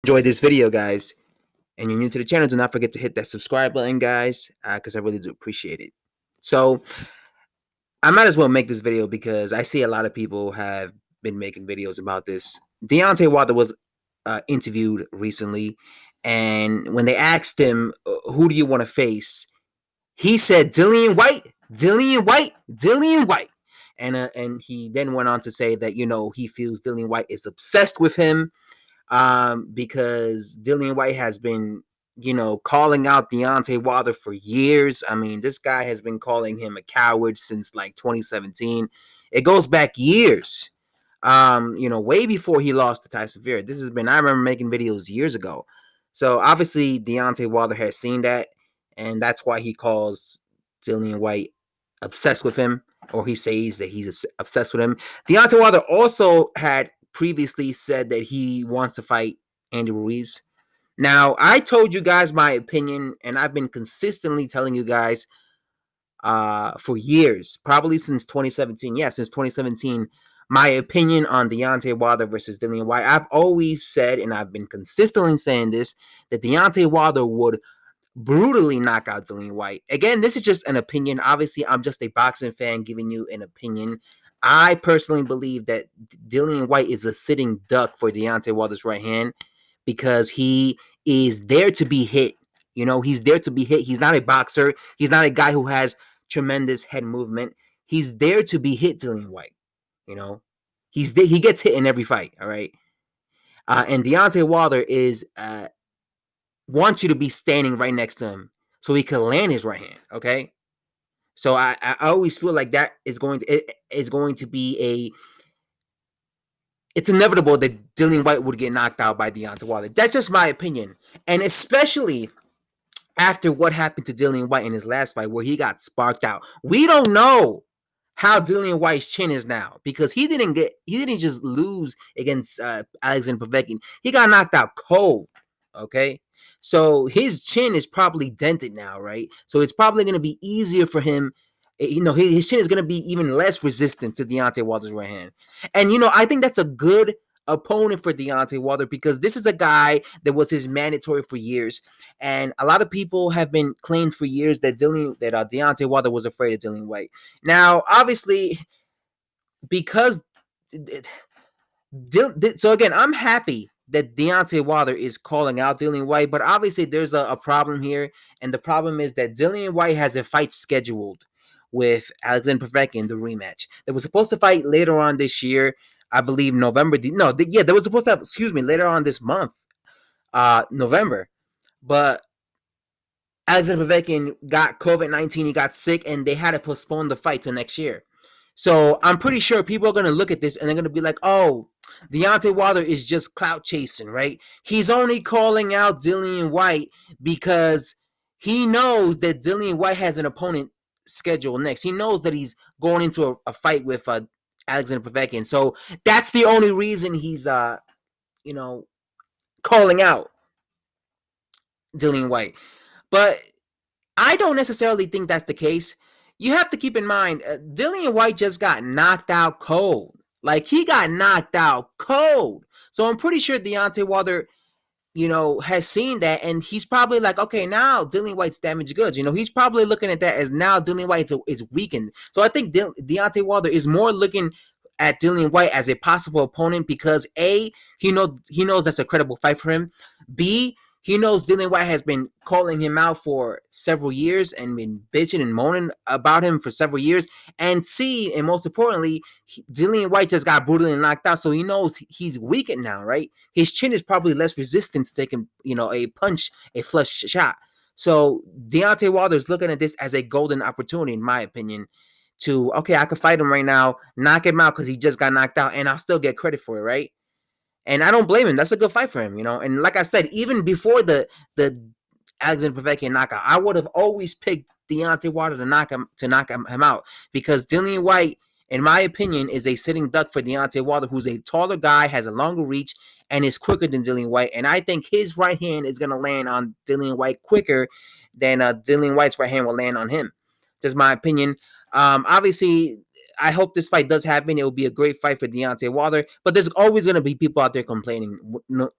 Enjoy this video, guys, and you're new to the channel, do not forget to hit that subscribe button, guys, because I really do appreciate it. So I might as well make this video because I see a lot of people have been making videos about this. Deontay Wilder was interviewed recently, and when they asked him, who do you want to face? He said Dillian Whyte, Dillian Whyte, Dillian Whyte. And he then went on to say that, he feels Dillian Whyte is obsessed with him, because Dillian Whyte has been, calling out Deontay Wilder for years. I mean, this guy has been calling him a coward since like 2017. It goes back years. Way before he lost to Tyson Fury. I remember making videos years ago. So obviously Deontay Wilder has seen that, and that's why he calls Dillian Whyte obsessed with him, or he says that he's obsessed with him. Deontay Wilder also had previously said that he wants to fight Andy Ruiz. Now, I told you guys my opinion, and I've been consistently telling you guys for years, probably since 2017. Yeah, since 2017, my opinion on Deontay Wilder versus Dillian Whyte. I've always said, and I've been consistently saying this, that Deontay Wilder would brutally knock out Dillian Whyte. Again, this is just an opinion. Obviously, I'm just a boxing fan giving you an opinion. I personally believe that Dillian Whyte is a sitting duck for Deontay Wilder's right hand because he is there to be hit. He's there to be hit. He's not a boxer. He's not a guy who has tremendous head movement. He's there to be hit, Dillian Whyte. He gets hit in every fight. All right. And Deontay Wilder is wants you to be standing right next to him so he can land his right hand. Okay. So I always feel like that is going to be it's inevitable that Dillian Whyte would get knocked out by Deontay Wilder. That's just my opinion. And especially after what happened to Dillian Whyte in his last fight where he got sparked out. We don't know how Dillian Whyte's chin is now because he didn't just lose against Alexander Povetkin. He got knocked out cold. Okay. So his chin is probably dented now, right? So it's probably going to be easier for him. His chin is going to be even less resistant to Deontay Wilder's right hand. And, I think that's a good opponent for Deontay Wilder because this is a guy that was his mandatory for years. And a lot of people have been claimed for years that Deontay Wilder was afraid of Dillian Whyte. Now, obviously, because so again, I'm happy that Deontay Wilder is calling out Dillian Whyte, but obviously there's a problem here, and the problem is that Dillian Whyte has a fight scheduled with Alexander Povetkin, the rematch. They were supposed to fight later on this year, I believe November. They were supposed to have, later on this month, November, but Alexander Povetkin got COVID-19, he got sick, and they had to postpone the fight till next year. So I'm pretty sure people are going to look at this and they're going to be like, oh, Deontay Wilder is just clout chasing, right? He's only calling out Dillian Whyte because he knows that Dillian Whyte has an opponent scheduled next. He knows that he's going into a fight with Alexander Povetkin. So that's the only reason he's, calling out Dillian Whyte. But I don't necessarily think that's the case. You have to keep in mind, Dillian Whyte just got knocked out cold. Like, he got knocked out cold. So I'm pretty sure Deontay Wilder, has seen that, and he's probably like, okay, now Dillian Whyte's damaged goods. He's probably looking at that as now Dillian Whyte is weakened. So I think Deontay Wilder is more looking at Dillian Whyte as a possible opponent because A, he knows that's a credible fight for him. B, he knows Dillian Whyte has been calling him out for several years and been bitching and moaning about him for several years. And C, and most importantly, Dillian Whyte just got brutally knocked out, so he knows he's weakened now, right? His chin is probably less resistant to taking, a punch, a flush shot. So Deontay Wilder is looking at this as a golden opportunity, in my opinion, okay, I can fight him right now, knock him out because he just got knocked out, and I'll still get credit for it, right? And I don't blame him. That's a good fight for him, And like I said, even before the Alexander Povetkin knockout, I would have always picked Deontay Wilder to knock him out because Dillian Whyte, in my opinion, is a sitting duck for Deontay Wilder, who's a taller guy, has a longer reach, and is quicker than Dillian Whyte. And I think his right hand is gonna land on Dillian Whyte quicker than Dillian Whyte's right hand will land on him. Just my opinion. Obviously, I hope this fight does happen. It will be a great fight for Deontay Wilder, but there's always going to be people out there complaining. No,